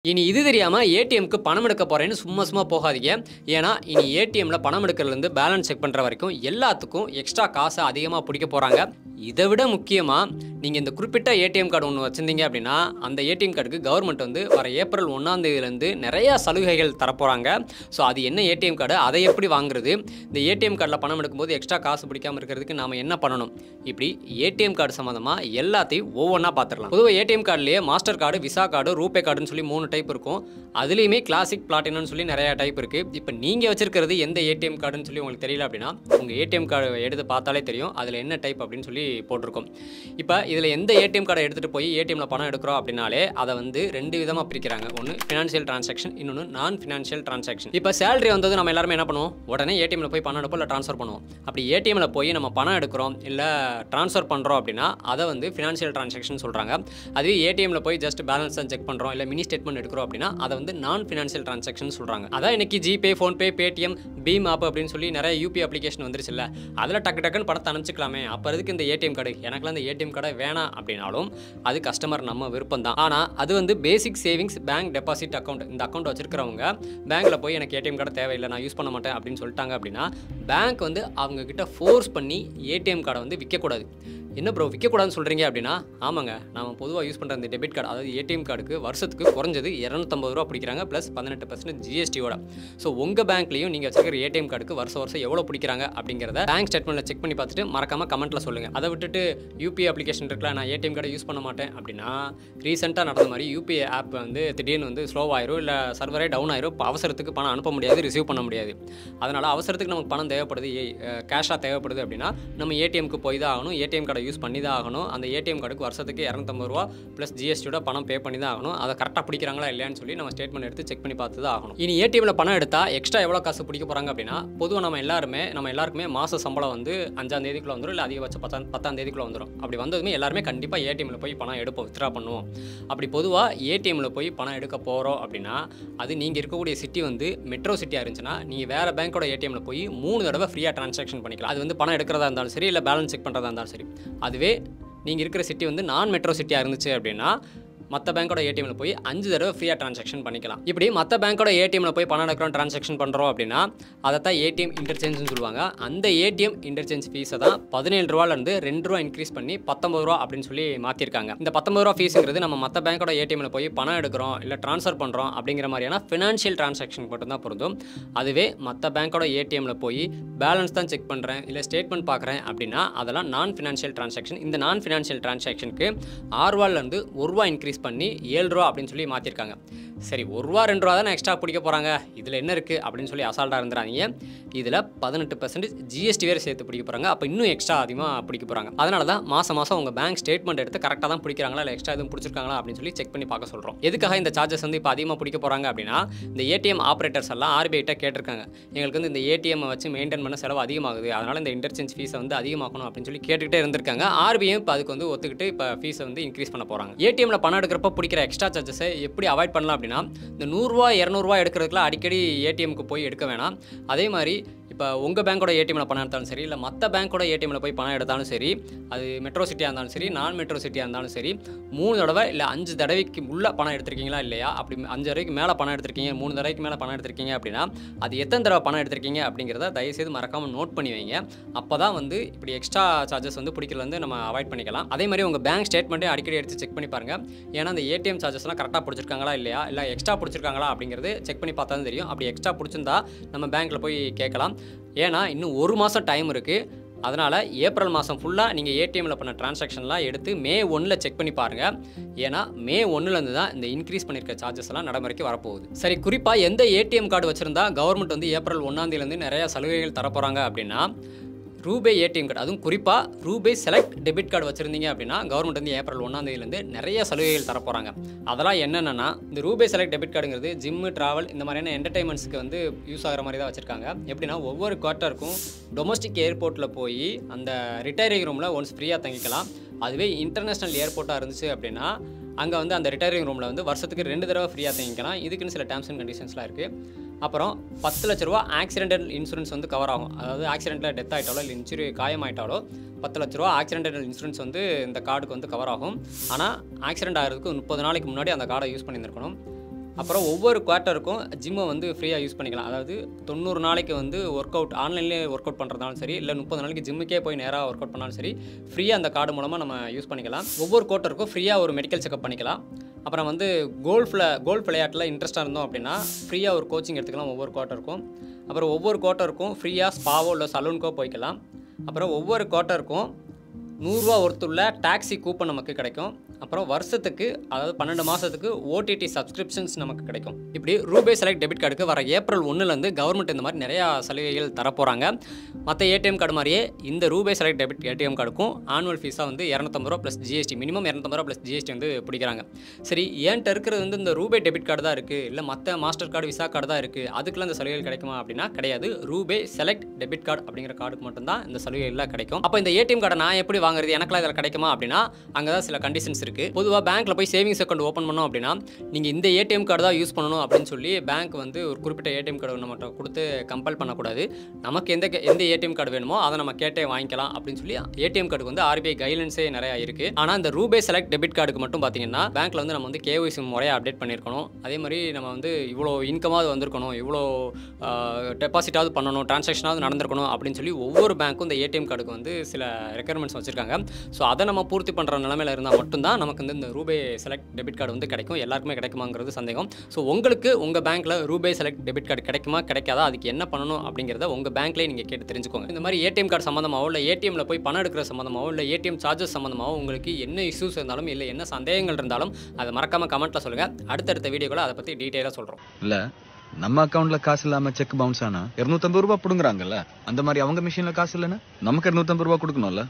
இனி இது தெரியாம ஏடிஎம்க்கு பணம் எடுக்க போறேன்னு சும்மா சும்மா போகாதீங்க. ஏன்னா, இனி ஏடிஎம்ல பணம் எடுக்கிறதுலேருந்து பேலன்ஸ் செக் பண்ற வரைக்கும் எல்லாத்துக்கும் எக்ஸ்ட்ரா காசை அதிகமா புடிக்க போறாங்க. இதை விட முக்கியமா, நீங்க இந்த குறிப்பிட்ட ஏடிஎம் கார்டு ஒண்ணு வச்சிருந்தீங்க அப்படின்னா, அந்த ஏடிஎம் கார்டுக்கு கவர்மெண்ட் வந்து வர ஏப்ரல் 1ஆம் தேதியிலேருந்து நிறைய சலுகைகள் தரப்போறாங்க. ஸோ அது என்ன ஏடிஎம் கார்டு, அதை எப்படி வாங்குறது, இந்த ஏடிஎம் கார்டில் பணம் எடுக்கும்போது எக்ஸ்ட்ரா காசு பிடிக்காம இருக்கிறதுக்கு நாம என்ன பண்ணணும், இப்படி ஏடிஎம் கார்டு சம்மந்தமா எல்லாத்தையும் ஒவ்வொன்றா பார்த்துடலாம். பொதுவாக ஏடிஎம் கார்டுலேயே master card, visa card, RuPay கார்டுன்னு சொல்லி 3 டைப் இருக்கும். அதுலேயுமே கிளாசிக், பிளாட்டினம்னு சொல்லி நிறைய டைப் இருக்குது. இப்போ நீங்கள் வச்சிருக்கிறது எந்த ஏடிஎம் கார்டுன்னு சொல்லி உங்களுக்கு தெரியல அப்படின்னா, உங்கள் ஏடிஎம் கார்டு எடுத்து பார்த்தாலே தெரியும் அதில் என்ன டைப் அப்படின்னு சொல்லி போட்டிருக்கும். இப்போ இதில் எந்த ஏடிஎம் கார்டை எடுத்துகிட்டு போய் ஏடிஎம்ல பணம் எடுக்கிறோம் அப்படின்னாலே அதை வந்து 2 விதமாக பிரிக்கிறாங்க. ஒன்று ஃபினான்ஷியல் டிரான்சாக்ஷன், இன்னொன்று நான் ஃபினான்ஷியல் டிரான்சாக்ஷன். இப்போ சேலரி வந்தது நம்ம எல்லாருமே என்ன பண்ணுவோம், உடனே ஏடிஎம்ல போய் பணம் எடுப்போம், இல்லை ட்ரான்ஸ்ஃபர் பண்ணுவோம். அப்படி ஏடிஎம்ல போய் நம்ம பணம் எடுக்கிறோம் இல்லை ட்ரான்ஸ்ஃபர் பண்ணுறோம் அப்படின்னா அதை வந்து ஃபினான்ஷியல் டிரான்சாக்ஷன் சொல்கிறாங்க. அதுவே ஏடிஎம்ல போய் ஜஸ்ட் பேலன்ஸ் தான் செக் பண்ணுறோம் இல்லை மினி ஸ்டேட்மெண்ட் எடுக்கிறோம் அப்படின்னா அதை வந்து நான் ஃபினான்ஷியல் டிரான்சாக்ஷன் சொல்கிறாங்க. அதான் இன்னைக்கு GPay, PhonePe, Paytm, BHIM app அப்படின்னு சொல்லி நிறைய யூபி அப்ளிகேஷன் வந்துருச்சு இல்லை, அதில் டக்கு டக்குன்னு பணத்தை அனுப்பிச்சிக்கலாமே, அப்போ அதுக்கு இந்த ஏடிஎம் கார்டு, எனக்குலாம் இந்த ஏடிஎம் கார்டை வேணாம் அப்படின்னாலும் அது கஸ்டமர் நம்ம விருப்பம் தான். ஆனால் அது வந்து பேசிக் சேவிங்ஸ் பேங்க் டெபாசிட் அக்கௌண்ட், இந்த அக்கௌண்ட் வச்சிருக்கிறவங்க பேங்க்கில் போய் எனக்கு ஏடிஎம் கார்டு தேவையில்லை, நான் யூஸ் பண்ண மாட்டேன் அப்படின்னு சொல்லிட்டாங்க அப்படின்னா பேங்க் வந்து அவங்க கிட்ட ஃபோர்ஸ் பண்ணி ஏடிஎம் கார்டை வந்து விற்கக்கூடாது. என்ன ப்ரோ விற்கக்கூடாதுன்னு சொல்கிறீங்க அப்படின்னா, ஆமாங்க, நம்ம பொதுவாக யூஸ் பண்ணுற இந்த டெபிட் கார்டு, அதாவது ஏடிஎம் கார்டுக்கு வருஷத்துக்கு குறைஞ்சது 250 ரூபா பிடிக்கிறாங்க, ப்ளஸ் 18% ஜிஎஸ்டியோட. ஸோ உங்கள் பேங்க்லையும் நீங்கள் வச்சிருக்கிற ஏடிஎம் கார்டுக்கு வருஷம் எவ்வளோ பிடிக்கிறாங்க அப்படிங்கிறத பேங்க் ஸ்டேட்மெண்ட்டில் செக் பண்ணி பார்த்துட்டு மறக்காமல் கமெண்ட்டில் சொல்லுங்கள். அதை விட்டுட்டு யூபிஐ அப்ளிகேஷன் இருக்குல்ல, நான் ஏடிஎம் கார்டை யூஸ் பண்ண மாட்டேன் அப்படின்னா, ரீசெண்டாக நடந்த மாதிரி யூபிஐ ஆப் வந்து திடீர்னு வந்து ஸ்லோவாயிரும், இல்லை சர்வரே டவுன் ஆயிரும், அவசரத்துக்கு பணம் அனுப்ப முடியாது, ரிசீவ் பண்ண முடியாது. அதனால் அவசரத்துக்கு நமக்கு பணம் தேவைப்படுது, கேஷாக தேவைப்படுது அப்படின்னா நம்ம ஏடிஎம்க்கு போய் தான் ஆகணும், ஏடிஎம் கார்டை யூஸ் பண்ணி தான் ஆகணும். அந்த ஏடிஎம் கார்டுக்கு வருஷத்துக்கு 250 ரூபா ப்ளஸ் ஜிஎஸ்டியோட பணம் பே பண்ணி தான் ஆகணும். அதை கரெக்டாக பிடிக்கிறாங்களா இல்லையான்னு சொல்லி நம்ம ஸ்டேட்மெண்ட் எடுத்து செக் பண்ணி பார்த்து தான் ஆகணும். இனி ஏடிஎம்ல பணம் எடுத்தால் எக்ஸ்ட்ரா எவ்வளோ காசு பிடிக்க போகிறாங்க அப்படின்னா, பொதுவாக நம்ம எல்லாருக்குமே மாத சம்பளம் வந்து 5ஆம் தேதிக்குள்ளே வந்துடும், இல்லை அதிகபட்சம் 10ஆம் தேதிக்குள்ளே வந்துடும். அப்படி வந்ததுமே எல்லாருமே கண்டிப்பாக ஏடிஎம்ல போய் பணம் எடுப்போம், வித்ட்ரா பண்ணுவோம். அப்படி பொதுவாக ஏடிஎம்ல போய் பணம் எடுக்க போகிறோம் அப்படின்னா, அது நீங்கள் இருக்கக்கூடிய சிட்டி வந்து மெட்ரோ சிட்டியாக இருந்துச்சுன்னா நீங்கள் வேறு பேங்க்கோட ஏடிஎம்ல போய் 3 தடவை ஃப்ரீயாக ட்ரான்சாக்ஷன் பண்ணிக்கலாம். அது வந்து பணம் எடுக்கிறதா இருந்தாலும் சரி, இல்லை பேலன்ஸ் செக் பண்ணுறதா இருந்தாலும் சரி. அதுவே நீங்கள் இருக்கிற சிட்டி வந்து நான் மெட்ரோ சிட்டியாக இருந்துச்சு அப்படின்னா மற்ற பேங்க்கோட ஏடிஎம்ல போய் 5 தடவை ஃப்ரீயாக ட்ரான்சாக்ஷன் பண்ணிக்கலாம். இப்படி மற்ற பேங்க்கோட ஏடிஎம்ல போய் பணம் எடுக்கிறோம், ட்ரான்சாக்ஷன் பண்ணுறோம் அப்படின்னா அதை தான் ஏடிஎம் இன்டர்சேஞ்சுன்னு சொல்லுவாங்க. அந்த ஏடிஎம் இன்டர்சேஞ்ச் ஃபீஸை தான் 17 ரூபாலேருந்து 2 ரூபா இன்க்ரீஸ் பண்ணி 19 ரூபா அப்படின்னு சொல்லி மாற்றிருக்காங்க. இந்த 19 ரூபா ஃபீஸுங்கிறது நம்ம மற்ற பேங்க்கோட ஏடிஎம்ல போய் பணம் எடுக்கிறோம் இல்லை ட்ரான்ஸ்ஃபர் பண்ணுறோம் அப்படிங்கிற மாதிரியான ஃபினான்ஷியல் ட்ரான்சாக்ஷன் மட்டும் தான் பொருந்தும். அதுவே மற்ற பேங்க்கோட ஏடிஎம்ல போய் பேலன்ஸ் தான் செக் பண்ணுறேன் இல்லை ஸ்டேட்மெண்ட் பார்க்குறேன் அப்படின்னா அதெல்லாம் நான் ஃபினான்ஷியல் ட்ரான்சாக்ஷன். இந்த நான் ஃபினான்ஷியல் ட்ரான்சாக்ஷனுக்கு 6 ரூபாலேருந்து 1 ரூபா இன்க்ரீஸ் பண்ணி 7 ரூபா அப்படின்னு சொல்லி மாற்றிருக்காங்க. சரி, 1 ரூபா 2 ரூபா தானே எக்ஸ்ட்ரா பிடிக்க போகிறாங்க, இதில் என்ன இருக்குது அப்படின்னு சொல்லி அசால்ட்டாக இருந்துறாங்க. இதில் 18% ஜிஎஸ்டி வேறு சேர்த்து பிடிக்க போகிறாங்க. அப்போ இன்னும் எக்ஸ்ட்ரா அதிகமாக பிடிக்க போகிறாங்க. அதனால தான் மாதம் உங்கள் பேங்க் ஸ்டேட்மெண்ட் எடுத்து கரெக்டாக தான் பிடிக்கிறாங்களா இல்லை எக்ஸ்ட்ரா எதுவும் பிடிச்சிருக்காங்களா அப்படின்னு சொல்லி செக் பண்ணி பார்க்க சொல்கிறோம். எதுக்காக இந்த சார்ஜஸ் வந்து இப்போ அதிகமாக பிடிக்க போகிறாங்க அப்படின்னா, இந்த ஏடிஎம் ஆப்ரேட்டர்ஸ் எல்லாம் ஆர்பிஐட்ட கேட்டிருக்காங்க, எங்களுக்கு வந்து இந்த ஏடிஎம் வச்சு மெயின்டைன் பண்ண செலவு அதிகமாகுது, அதனால் இந்த இன்டர்சேஞ்ச் ஃபீஸை வந்து அதிகமாக்கணும் அப்படின்னு சொல்லி கேட்டுக்கிட்டே இருந்திருக்காங்க. ஆர்பிஐயும் இப்போ அதுக்கு வந்து ஒத்துக்கிட்டு இப்போ ஃபீஸை வந்து இன்க்ரீஸ் பண்ண போகிறாங்க. ஏடிஎம்ல பணம் எடுக்கிறப்ப பிடிக்கிற எக்ஸ்ட்ரா சார்ஜஸை எப்படி அவாய்ட் பண்ணலாம் அப்படின்னா, இந்த 100 ரூபா 200 ரூபா எடுக்கிறதுக்குலாம் அடிக்கடி ஏடிஎம்க்கு போய் எடுக்க வேணாம். அதே மாதிரி இப்போ உங்கள் பேங்க்கோட ஏடிஎம்ல பணம் எடுத்தாலும் சரி, இல்லை மற்ற பேங்க்கோட ஏடிஎம்ல போய் பணம் எடுத்தாலும் சரி, அது மெட்ரோ சிட்டியாக இருந்தாலும் சரி, நான் மெட்ரோ சிட்டியாக இருந்தாலும் சரி, 3 தடவை இல்லை 5 தடவைக்கு உள்ள பணம் எடுத்திருக்கீங்களா இல்லையா, அப்படி 5 தடவைக்கு மேலே பணம் எடுத்திருக்கீங்க, 3 தடவைக்கு மேலே பணம் எடுத்திருக்கீங்க அப்படின்னா அது எத்தனை தடவை பணம் எடுத்திருக்கீங்க அப்படிங்கிறத தயவுசெய்து மறக்காமல் நோட் பண்ணி வைங்க. அப்போ தான் வந்து இப்படி எக்ஸ்ட்ரா சார்ஜஸ் வந்து பிடிக்கிறது வந்து நம்ம அவாய்ட் பண்ணிக்கலாம். அதே மாதிரி உங்கள் பேங்க் ஸ்டேட்மெண்ட்டே அடிக்கடி எடுத்து செக் பண்ணி பாருங்கள். ஏன்னா அந்த ஏடிஎம் சார்ஜஸ்லாம் கரெக்டாக பிடிச்சிருக்காங்களா இல்லையா, இல்லை எக்ஸ்ட்ரா பிடிச்சிருக்காங்களா அப்படிங்கிறது செக் பண்ணி பார்த்தா தான் தெரியும். அப்படி எக்ஸ்ட்ரா பிடிச்சிருந்தா நம்ம பேங்க்கில் போய் கேட்கலாம். ஏன்னா இன்னும் 1 மாதம் டைம் இருக்குது. அதனால் ஏப்ரல் மாதம் ஃபுல்லாக நீங்கள் ஏடிஎம்மில் பண்ண ட்ரான்சாக்ஷன்லாம் எடுத்து மே 1 செக் பண்ணி பாருங்கள். ஏன்னா மே 1லேருந்து தான் இந்த இன்க்ரீஸ் பண்ணியிருக்க சார்ஜஸ் எல்லாம் நடைமுறைக்கு வரப்போகுது. சரி, குறிப்பாக எந்த ஏடிஎம் கார்டு வச்சுருந்தா கவர்மெண்ட் வந்து ஏப்ரல் 1ஆம் தேதியிலேருந்து நிறையா சலுகைகள் தரப்போகிறாங்க அப்படின்னா, ரூபே ஏடிஎம் கார்டு, அதுவும் குறிப்பாக ரூபே செலக்ட் டெபிட் கார்டு வச்சுருந்தீங்க அப்படின்னா கவர்மெண்ட் வந்து ஏப்ரல் 1ஆம் தேதியிலேருந்து நிறைய சலுகைகள் தரப்போகிறாங்க. அதெல்லாம் என்னென்னா, இந்த ரூபே செலக்ட் டெபிட் கார்டுங்கிறது ஜிம்மு, ட்ராவல் இந்த மாதிரியான என்டர்டைன்மெண்ட்ஸ்க்கு வந்து யூஸ் ஆகிற மாதிரி தான் வச்சுருக்காங்க. எப்படின்னா ஒவ்வொரு குவார்ட்டருக்கும் டொமஸ்டிக் ஏர்போர்ட்டில் போய் அந்த ரிட்டையரிங் ரூமில் ஒன்ஸ் ஃப்ரீயாக தங்கிக்கலாம். அதுவே இன்டர்நேஷ்னல் ஏர்போர்ட்டாக இருந்துச்சு அப்படின்னா அங்கே வந்து அந்த ரிட்டையரிங் ரூமில் வந்து வருஷத்துக்கு 2 தடவை ஃப்ரீயாக தங்கிக்கலாம். இதுக்குன்னு சில டேர்ம்ஸ் அண்ட் கண்டிஷன்ஸ்லாம் இருக்குது. அப்புறம் 10 லட்ச ரூபா ஆக்சிடென்டல் இன்சூரன்ஸ் வந்து கவர் ஆகும். அதாவது ஆக்சிடென்ட்டில் டெத் ஆகிட்டாலோ இல்லை இன்ஜுரி காயமாயிட்டாலோ 10 லட்ச ரூபா ஆக்சிடென்டல் இன்சூரன்ஸ் வந்து இந்த கார்டுக்கு வந்து கவர் ஆகும். ஆனால் ஆக்சிடென்ட் ஆகிறதுக்கு 30 நாளைக்கு முன்னாடி அந்த கார்டை யூஸ் பண்ணியிருக்கணும். அப்புறம் ஒவ்வொரு குவார்ட்டருக்கும் ஜிம்மை வந்து ஃப்ரீயாக யூஸ் பண்ணிக்கலாம். அதாவது 90 நாளைக்கு வந்து ஒர்க் அவுட் ஆன்லைன்லேயே ஒர்க் அவுட் பண்ணுறதாலும் சரி, இல்லை 30 நாளைக்கு ஜிம்முக்கே போய் நேராக ஒர்க் அவுட் பண்ணாலும் சரி, ஃப்ரீயாக அந்த கார்டு மூலமாக நம்ம யூஸ் பண்ணிக்கலாம். ஒவ்வொரு குவார்ட்டருக்கும் ஃப்ரீயாக ஒரு மெடிக்கல் செக்அப் பண்ணிக்கலாம். அப்புறம் வந்து கோல்ஃப் விளையாட்டில் இன்ட்ரெஸ்ட்டாக இருந்தோம் அப்படின்னா ஃப்ரீயாக ஒரு கோச்சிங் எடுத்துக்கலாம் ஒவ்வொரு குவார்ட்டருக்கும். அப்புறம் ஒவ்வொரு குவார்ட்டருக்கும் ஃப்ரீயாக ஸ்பாவோ இல்லை சலூனுக்கோ போய்க்கலாம். அப்புறம் ஒவ்வொரு குவார்ட்டருக்கும் ₹100 ஒர்த்துள்ள டாக்ஸி கூப்பன் நமக்கு கிடைக்கும். அப்புறம் வருஷத்துக்கு, அதாவது 12 மாதத்துக்கு ஓடிடி சப்ஸ்கிரிப்ஷன்ஸ் நமக்கு கிடைக்கும். இப்படி ரூபே செலக்ட் டெபிட் கார்டுக்கு வர ஏப்ரல் 1லேருந்து கவர்மெண்ட் இந்த மாதிரி நிறையா சலுகைகள் தரப்போகிறாங்க. மற்ற ஏடிஎம் கார்டு மாதிரியே இந்த ரூபே செலக்ட் டெபிட் ஏடிஎம் கார்டுக்கும் ஆனுவல் ஃபீஸாக வந்து ₹250 plus GST, minimum ₹250 plus GST வந்து பிடிக்கிறாங்க. சரி, ஏன்ட்ட இருக்கிறது வந்து இந்த ரூபே டெபிட் கார்டு தான் இருக்குது, இல்லை மற்ற மாஸ்டர் கார்டு, விசா கார்டு தான் இருக்குது, அதுக்கெல்லாம் இந்த சலுகைகள் கிடைக்குமா அப்படின்னா கிடையாது. ரூபே செலக்ட் டெபிட் கார்டு அப்படிங்கிற கார்டுக்கு மட்டும்தான் இந்த சலுகைகள்லாம் கிடைக்கும். அப்போ இந்த ஏடிஎம் கார்டை நான் எப்படி வாங்குறது, எனக்குலாம் இதில் கிடைக்குமா அப்படின்னா அங்கே தான் சில கண்டிஷன்ஸ் இருக்குது. பொதுவாக பேங்க்கில் போய் சேவிங்ஸ் அக்கௌண்ட் ஓப்பன் பண்ணோம் அப்படின்னா நீங்கள் இந்த ஏடிஎம் கார்டு தான் யூஸ் பண்ணணும் அப்படின்னு சொல்லி பேங்க் வந்து ஒரு குறிப்பிட்ட ஏடிஎம் கார்டு நம்மகிட்ட கொடுத்து கம்பல் பண்ணக்கூடாது. நமக்கு எந்த ஏடிஎம் கார்டு வேணுமோ அதை நம்ம கேட்டே வாங்கிக்கலாம் அப்படின்னு சொல்லி ஏடிஎம் கார்டுக்கு வந்து ஆர்பிஐ கைட்லைன்ஸே நிறையா இருக்குது. ஆனால் இந்த ரூபே செலக்ட் டெபிட் கார்டுக்கு மட்டும் பார்த்தீங்கன்னா பேங்க்கில் வந்து நம்ம வந்து கேஒய்சி முறையாக அப்டேட் பண்ணியிருக்கணும். அதே மாதிரி நம்ம வந்து இவ்வளோ இன்கமாவது வந்திருக்கணும், இவ்வளோ டெபாசிட்டாவது பண்ணணும், டிரான்சாக்ஷனாவது நடந்திருக்கணும் அப்படின்னு சொல்லி ஒவ்வொரு பேங்க்கும் இந்த ஏடிஎம் கார்டுக்கு வந்து சில ரெக்குயர்மெண்ட்ஸ் வச்சுருக்காங்க. ஸோ அதை நம்ம பூர்த்தி பண்ணுற நிலமையில் இருந்தால் மட்டும்தான் நமக்கு வந்து இந்த ரூபே செலக்ட் டெபிட் கார்டு வந்து கிடைக்கும். எல்லாருக்குமே கிடைக்குமாங்கிறது சந்தேகம். ஸோ உங்களுக்கு உங்கள் பேங்க்கில் ரூபே செலக்ட் டெபிட் கார்டு கிடைக்குமா கிடைக்காதா, அதுக்கு என்ன பண்ணணும் அப்படிங்கிறத உங்கள் பேங்க்லேயே நீங்கள் கேட்டு தெரிஞ்சுக்கோங்க. இந்த மாதிரி ஏடிஎம் கார்டு சம்மந்தமாகவோ, இல்லை ஏடிஎம்மில் போய் பணம் எடுக்கிற சம்மந்தமாகவோ, இல்லை ஏடிஎம் சார்ஜஸ் சம்மந்தமாகவோ உங்களுக்கு என்ன இஷ்யூஸ் இருந்தாலும், இல்லை என்ன சந்தேகங்கள் இருந்தாலும் அதை மறக்காமல் கமெண்ட்டில் சொல்லுங்கள். அடுத்தடுத்த வீடியோவில் அதை பற்றி டீட்டெயிலாக சொல்கிறோம். இல்லை, நம்ம அக்கௌண்ட்ல காசு இல்லாம செக் பவுன்ஸ் ஆனா ₹250 பிடுங்குறாங்கல்ல, அந்த மாதிரி அவங்க மிஷின்ல காசு இல்லைன்னா நமக்கு ₹250 கொடுக்கணும்ல.